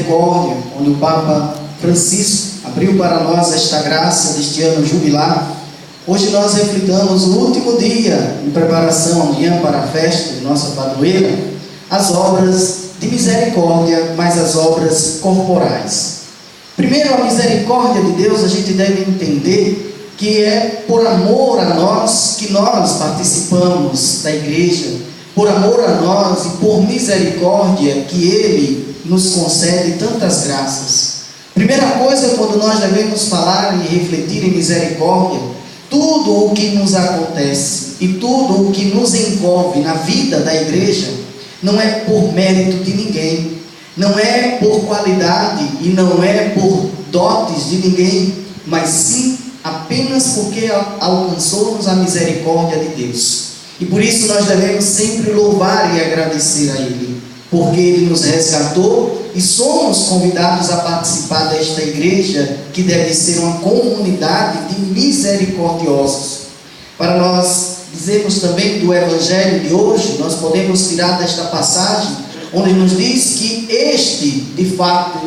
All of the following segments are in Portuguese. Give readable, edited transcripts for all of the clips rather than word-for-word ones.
misericórdia, onde o Papa Francisco abriu para nós esta graça deste ano jubilar. Hoje nós refletamos o último dia em preparação amanhã para a festa de nossa padroeira, as obras de misericórdia, mas as obras corporais. Primeiro, a misericórdia de Deus, a gente deve entender que é por amor a nós que nós participamos da igreja, por amor a nós e por misericórdia que Ele nos concede tantas graças. Primeira coisa, quando nós devemos falar e refletir em misericórdia, tudo o que nos acontece e tudo o que nos envolve na vida da igreja não é por mérito de ninguém, não é por qualidade e não é por dotes de ninguém, mas sim apenas porque alcançou-nos a misericórdia de Deus. E por isso nós devemos sempre louvar e agradecer a Ele, porque Ele nos resgatou e somos convidados a participar desta igreja, que deve ser uma comunidade de misericordiosos. Para nós dizermos também do Evangelho de hoje, nós podemos tirar desta passagem, onde nos diz que este, de fato,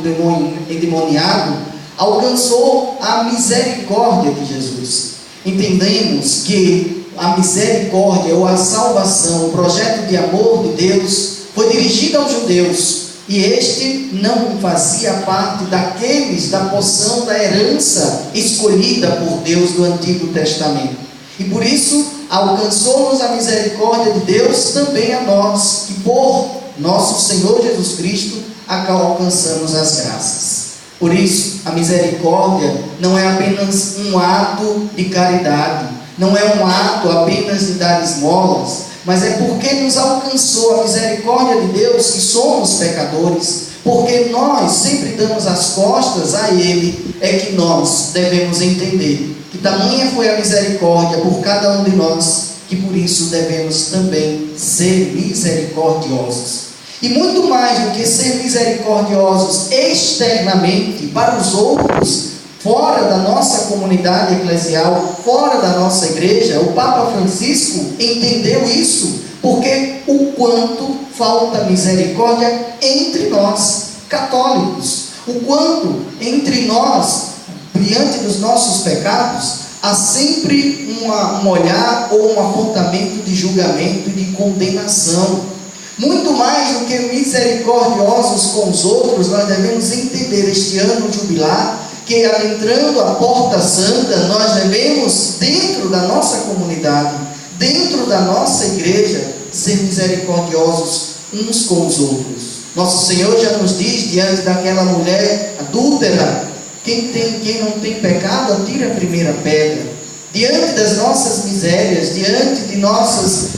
endemoniado, alcançou a misericórdia de Jesus. Entendemos que a misericórdia ou a salvação, o projeto de amor de Deus, foi dirigido aos judeus, e este não fazia parte daqueles da porção da herança escolhida por Deus do Antigo Testamento. E por isso alcançou-nos a misericórdia de Deus também a nós, que por nosso Senhor Jesus Cristo alcançamos as graças. Por isso, a misericórdia não é apenas um ato de caridade, não é um ato apenas de dar esmolas, mas é porque nos alcançou a misericórdia de Deus que somos pecadores, porque nós sempre damos as costas a Ele, é que nós devemos entender que tamanha foi a misericórdia por cada um de nós, que por isso devemos também ser misericordiosos. E muito mais do que ser misericordiosos externamente para os outros, fora da nossa comunidade eclesial, fora da nossa igreja, o Papa Francisco entendeu isso, porque o quanto falta misericórdia entre nós, católicos, o quanto entre nós, diante dos nossos pecados, há sempre um olhar ou um apontamento de julgamento e de condenação. Muito mais do que misericordiosos com os outros, nós devemos entender este ano jubilar, que adentrando a porta santa, nós devemos, dentro da nossa comunidade, dentro da nossa igreja, ser misericordiosos uns com os outros. Nosso Senhor já nos diz, diante daquela mulher adúltera, quem não tem pecado, atire a primeira pedra. Diante das nossas misérias, diante de nossas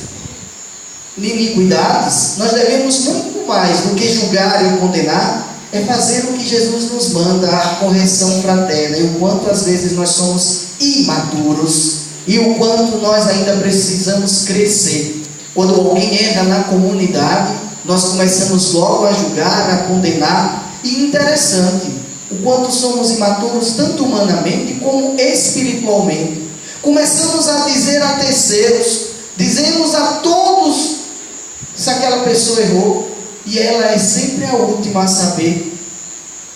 iniquidades, nós devemos muito mais do que julgar e condenar, é fazer o que Jesus nos manda, a correção fraterna. E o quanto às vezes nós somos imaturos, e o quanto nós ainda precisamos crescer. Quando alguém erra na comunidade, nós começamos logo a julgar, a condenar. E interessante, o quanto somos imaturos tanto humanamente como espiritualmente. Começamos a dizer a terceiros, dizemos a todos se aquela pessoa errou, e ela é sempre a última a saber,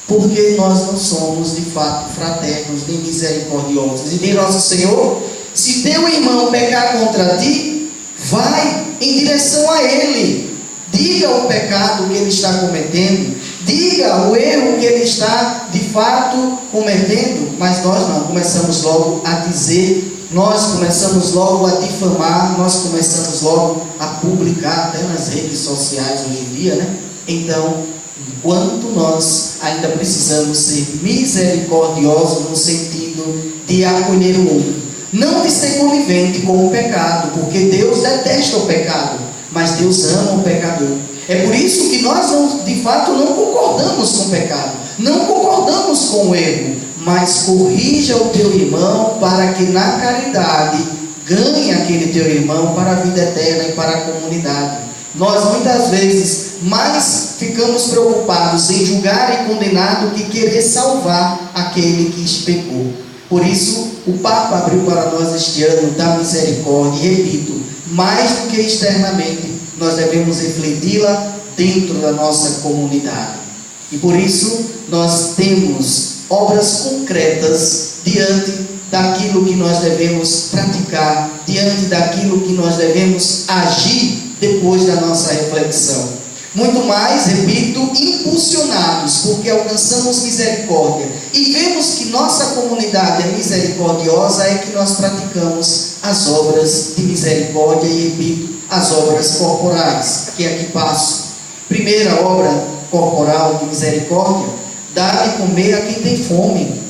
porque nós não somos de fato fraternos nem misericordiosos. E diz nosso Senhor: se teu irmão pecar contra ti, vai em direção a ele, diga o pecado que ele está cometendo, diga o erro que ele está de fato cometendo. Mas nós não, começamos logo a dizer, nós começamos logo a difamar, nós começamos logo a publicar, até nas redes sociais hoje em dia, né? Então, enquanto nós ainda precisamos ser misericordiosos no sentido de acolher o outro, não de ser conivente com o pecado, porque Deus detesta o pecado, mas Deus ama o pecador. É por isso que nós de fato não concordamos com o pecado, não concordamos com o erro, mas corrija o teu irmão para que na caridade ganhe aquele teu irmão para a vida eterna e para a comunidade. Nós muitas vezes mais ficamos preocupados em julgar e condenar do que querer salvar aquele que pecou. Por isso o Papa abriu para nós este ano da misericórdia, e repito, mais do que externamente, nós devemos refleti-la dentro da nossa comunidade. E por isso nós temos obras concretas diante daquilo que nós devemos praticar, diante daquilo que nós devemos agir depois da nossa reflexão. Muito mais, repito, impulsionados, porque alcançamos misericórdia e vemos que nossa comunidade é misericordiosa, é que nós praticamos as obras de misericórdia e, repito, as obras corporais, que aqui passo. Primeira obra corporal de misericórdia: dar de comer a quem tem fome.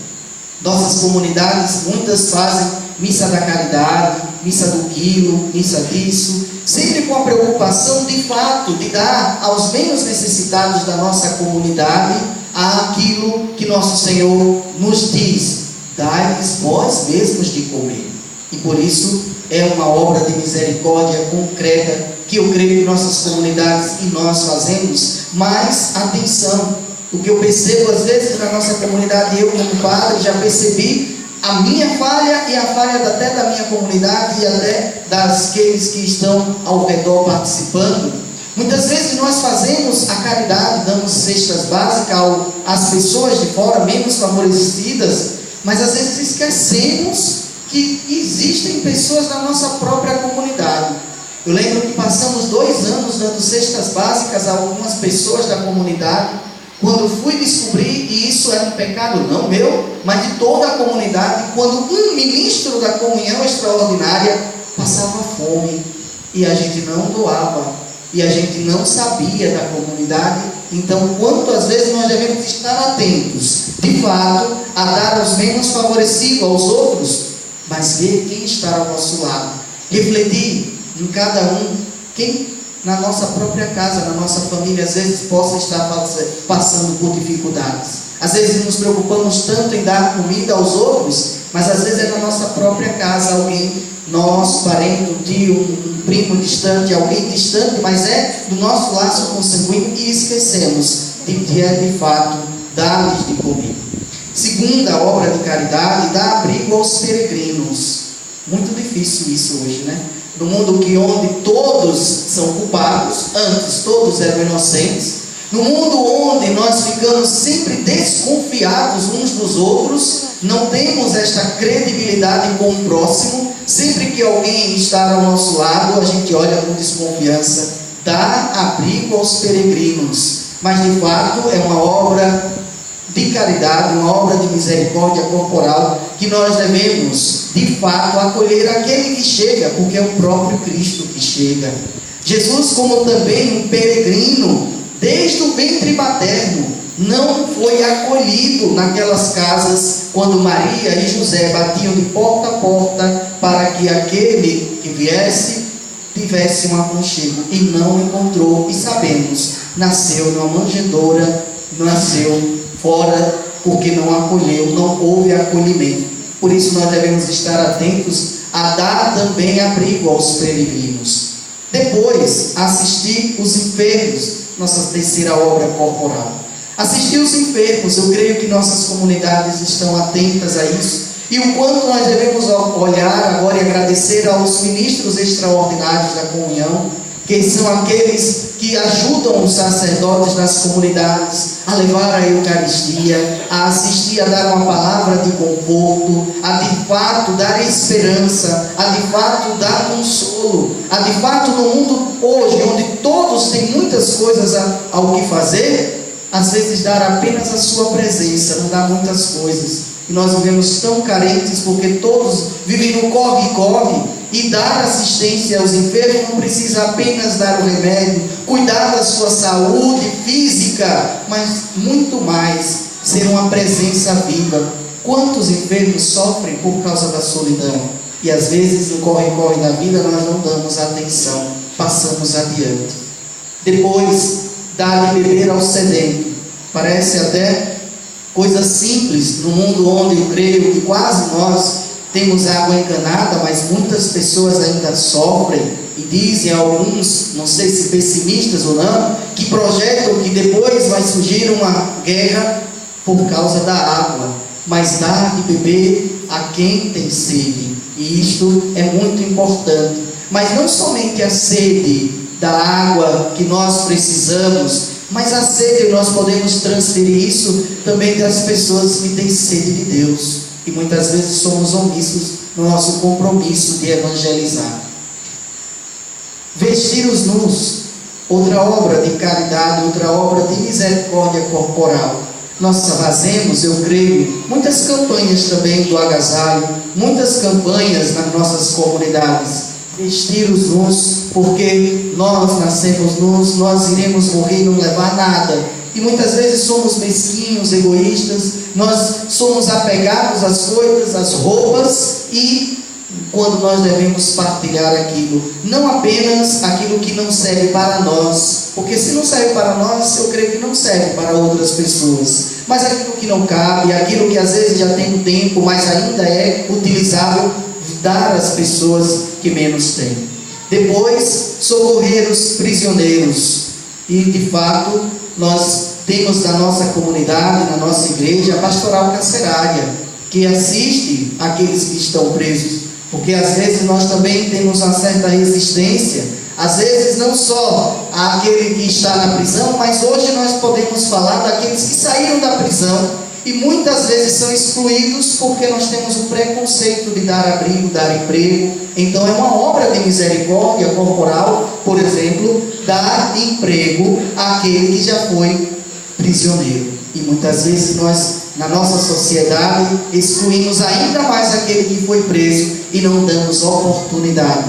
Nossas comunidades, muitas fazem missa da caridade, missa do quilo, missa disso, sempre com a preocupação de fato de dar aos menos necessitados da nossa comunidade aquilo que nosso Senhor nos diz: dai-lhes vós mesmos de comer. E por isso é uma obra de misericórdia concreta que eu creio que nossas comunidades e nós fazemos. Mas atenção, o que eu percebo às vezes na nossa comunidade, eu como padre já percebi a minha falha e a falha até da minha comunidade e até daqueles que estão ao redor participando. Muitas vezes nós fazemos a caridade, damos cestas básicas às pessoas de fora, menos favorecidas, mas às vezes esquecemos que existem pessoas na nossa própria comunidade. Eu lembro que passamos 2 anos dando cestas básicas a algumas pessoas da comunidade, quando fui descobrir, e isso era um pecado não meu, mas de toda a comunidade, quando um ministro da comunhão extraordinária passava fome, e a gente não doava, e a gente não sabia da comunidade. Então, quantas vezes nós devemos estar atentos, de fato, a dar aos menos favorecidos, aos outros, mas ver quem está ao nosso lado, refletir em cada um, quem na nossa própria casa, na nossa família, às vezes possa estar passando por dificuldades. Às vezes nos preocupamos tanto em dar comida aos outros, mas às vezes é na nossa própria casa alguém, nosso parente, um tio, um primo distante, alguém distante, mas é do nosso laço consanguíneo, e esquecemos de fato dar-lhes de comer. Segunda obra de caridade: dar abrigo aos peregrinos. Muito difícil isso hoje, né? No mundo onde todos são culpados, antes todos eram inocentes, no mundo onde nós ficamos sempre desconfiados uns dos outros, não temos esta credibilidade com o próximo, sempre que alguém está ao nosso lado, a gente olha com desconfiança. Dar abrigo aos peregrinos, mas de fato é uma obra de caridade, uma obra de misericórdia corporal, que nós devemos, de fato, acolher aquele que chega, porque é o próprio Cristo que chega. Jesus, como também um peregrino, desde o ventre materno, não foi acolhido naquelas casas, quando Maria e José batiam de porta a porta, para que aquele que viesse, tivesse um aconchego, e não encontrou, e sabemos, nasceu numa manjedoura, nasceu fora, porque não acolheu, não houve acolhimento. Por isso nós devemos estar atentos a dar também abrigo aos peregrinos. Depois, assistir os enfermos, nossa terceira obra corporal. Assistir os enfermos, eu creio que nossas comunidades estão atentas a isso, e o quanto nós devemos olhar agora e agradecer aos ministros extraordinários da comunhão, que são aqueles que ajudam os sacerdotes das comunidades a levar a Eucaristia, a assistir, a dar uma palavra de conforto, a de fato dar esperança, a de fato dar consolo, a de fato no mundo hoje, onde todos têm muitas coisas ao que fazer, às vezes dar apenas a sua presença, não dá muitas coisas. E nós vivemos tão carentes porque todos vivem no corre-corre. E dar assistência aos enfermos não precisa apenas dar o remédio, cuidar da sua saúde física, mas muito mais, ser uma presença viva. Quantos enfermos sofrem por causa da solidão? E às vezes no corre-corre da vida nós não damos atenção, passamos adiante. Depois, dar de beber ao sedento. Parece até coisa simples no mundo onde eu creio que quase nós temos água encanada, mas muitas pessoas ainda sofrem, e dizem alguns, não sei se pessimistas ou não, que projetam que depois vai surgir uma guerra por causa da água. Mas dar de beber a quem tem sede, e isto é muito importante. Mas não somente a sede da água que nós precisamos, Mas a sede, nós podemos transferir isso também das pessoas que têm sede de Deus. E muitas vezes somos omissos no nosso compromisso de evangelizar. Vestir os nus, outra obra de caridade, outra obra de misericórdia corporal. Nós fazemos, eu creio, muitas campanhas também do agasalho, muitas campanhas nas nossas comunidades. Vestir os nus, porque nós nascemos nus, nós iremos morrer e não levar nada. E muitas vezes somos mesquinhos, egoístas, nós somos apegados às coisas, às roupas, e quando nós devemos partilhar aquilo, não apenas aquilo que não serve para nós, porque se não serve para nós, eu creio que não serve para outras pessoas, mas aquilo que não cabe, aquilo que às vezes já tem um tempo, mas ainda é utilizável, dar às pessoas que menos têm. Depois, socorrer os prisioneiros. E de fato, nós temos na nossa comunidade, na nossa igreja, a pastoral carcerária, que assiste aqueles que estão presos, porque às vezes nós também temos uma certa resistência, às vezes não só àquele que está na prisão, mas hoje nós podemos falar daqueles que saíram da prisão e muitas vezes são excluídos porque nós temos o preconceito de dar abrigo, dar emprego. Então é uma obra de misericórdia corporal, por exemplo, dar emprego àquele que já foi prisioneiro. E muitas vezes nós, na nossa sociedade, excluímos ainda mais aquele que foi preso e não damos oportunidade.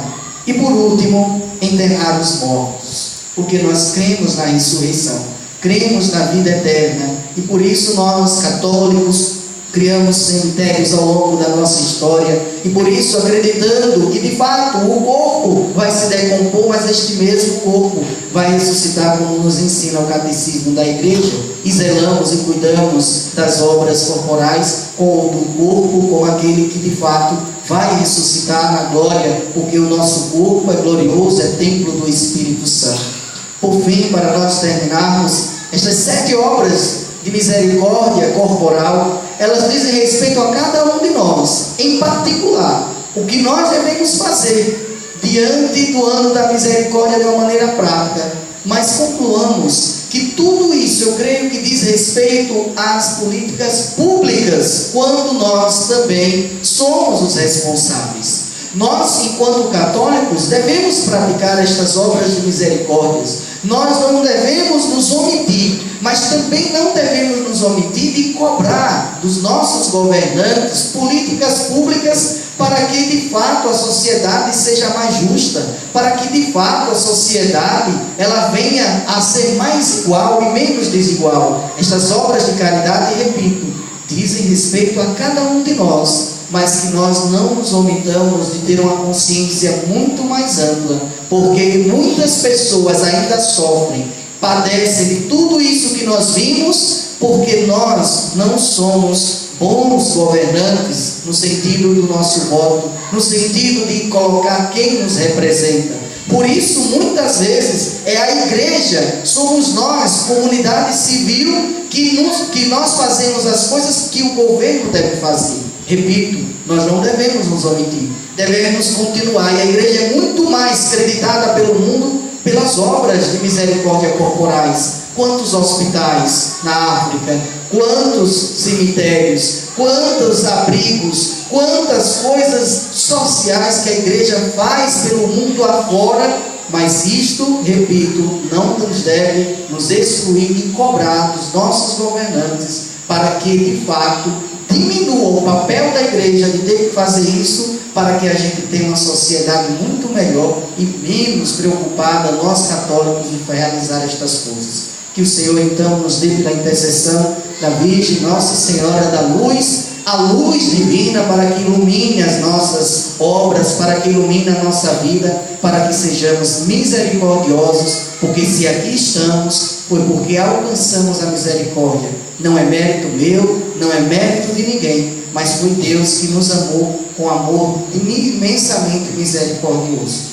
E por último, enterrar os mortos, porque nós cremos na ressurreição, cremos na vida eterna, e por isso nós, católicos, criamos cemitérios ao longo da nossa história, e por isso acreditando que de fato o corpo vai se decompor, mas este mesmo corpo vai ressuscitar, como nos ensina o catecismo da igreja, e zelamos e cuidamos das obras corporais, ou do corpo, como aquele que de fato vai ressuscitar na glória, porque o nosso corpo é glorioso, é templo do Espírito Santo. Por fim, para nós terminarmos, estas 7 obras de misericórdia corporal, elas dizem respeito a cada um de nós, em particular, o que nós devemos fazer diante do ano da misericórdia de uma maneira prática. Mas concluamos que tudo isso, eu creio que diz respeito às políticas públicas, quando nós também somos os responsáveis. Nós, enquanto católicos, devemos praticar estas obras de misericórdia. Nós não devemos nos omitir, mas também não devemos nos omitir de cobrar dos nossos governantes políticas públicas para que de fato a sociedade seja mais justa, para que de fato a sociedade ela venha a ser mais igual e menos desigual. Estas obras de caridade, repito, dizem respeito a cada um de nós, mas que nós não nos omitamos de ter uma consciência muito mais ampla, porque muitas pessoas ainda sofrem, padecem de tudo isso que nós vimos, porque nós não somos bons governantes no sentido do nosso voto, no sentido de colocar quem nos representa. Por isso, muitas vezes, é a igreja, somos nós, comunidade civil, que nós fazemos as coisas que o governo deve fazer. Repito, nós não devemos nos omitir, devemos continuar. E a igreja é muito mais creditada pelo mundo pelas obras de misericórdia corporais. Quantos hospitais na África, quantos cemitérios, quantos abrigos, quantas coisas sociais que a igreja faz pelo mundo afora. Mas isto, repito, não nos deve nos excluir e cobrar dos nossos governantes para que de fato diminua o papel da igreja de ter que fazer isso, para que a gente tenha uma sociedade muito melhor e menos preocupada, nós católicos, de realizar estas coisas. Que o Senhor então nos dê pela intercessão da Virgem Nossa Senhora da Luz, a luz divina, para que ilumine as nossas obras, para que ilumine a nossa vida, para que sejamos misericordiosos, porque se aqui estamos, foi porque alcançamos a misericórdia. Não é mérito meu, não é mérito de ninguém, mas foi Deus que nos amou com amor imensamente misericordioso.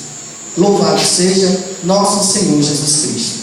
Louvado seja nosso Senhor Jesus Cristo.